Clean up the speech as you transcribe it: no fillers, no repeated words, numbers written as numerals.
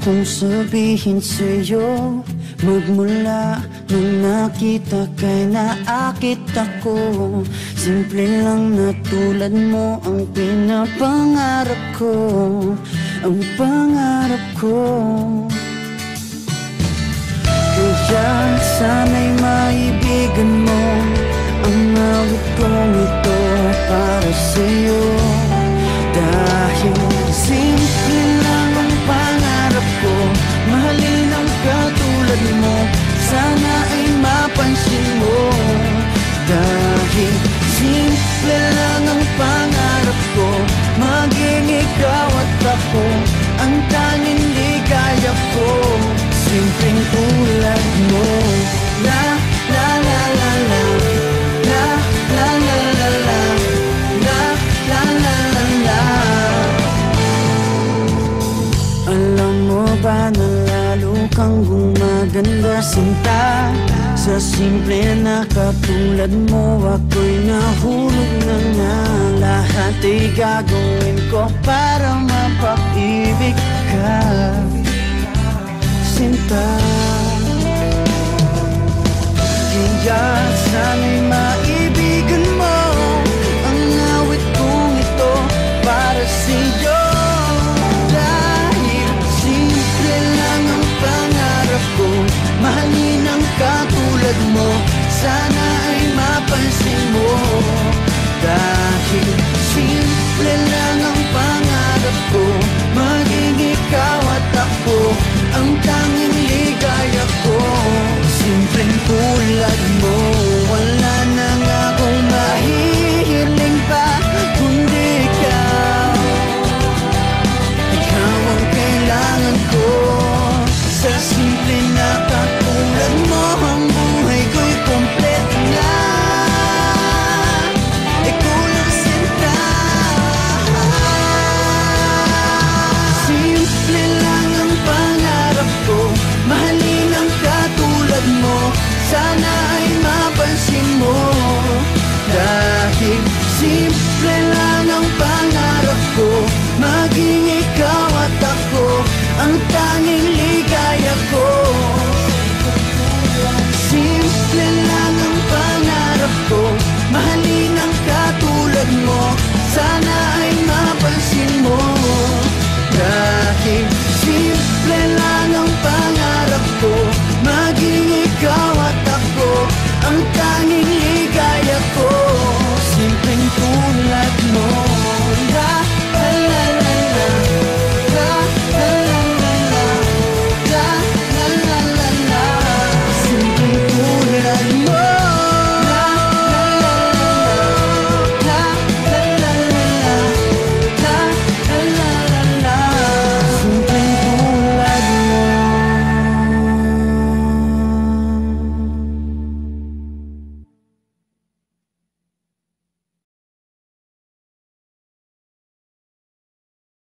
kong sabihin sa'yo, magmula nung nakita kay naakit ako. Simple lang na tulad mo ang pinapangarap ko, ang pangarap ko. Kaya sana'y maibigan mo ang awit kong ito para sa'yo. Dahil simple lang ang pangarap ko, mahalin ang katulad mo, sana ay mapansin mo. Dahil simple lang ang pangarap ko, maging ikaw at ako ang tanging ligaya ko. Simpleng tulad mo. La la la la la, la la la la la, la la la la la. Alam mo ba na lalo kang gumaganda sinta, sa simple na katulad mo ako'y nahulog na nga. Lahat ay gagawin ko para mapag-ibig ka, sinta. Kaya sana'y maibigan mo ang awit kong ito para sa'yo. Dahil simple lang ang pangarap ko, mahalin ang katulad mo, sana ay mapansin mo. Dahil simple lang ang pangarap ko, maging ikaw at ako ang tanging ligaya ko. Simpleng tulad mo, wala na nga akong mahihiling pa kundi ikaw. Ikaw ang kailangan ko, sa simple na katulad mo ang buhay ko'y kompleto na. Ikaw lang sinta. Simple lang ang pangarap ko, mahalin ang katulad mo, sana ay mapansin mo. Dahil simple lang ang pangarap ko, maging ikaw at ako ang tanging ligaya ko. Simple lang ang pangarap ko, mahalin ang katulad mo, sana ay mapansin mo. Dahil simple lang ang pangarap ko, maging ikaw at ako ang tanging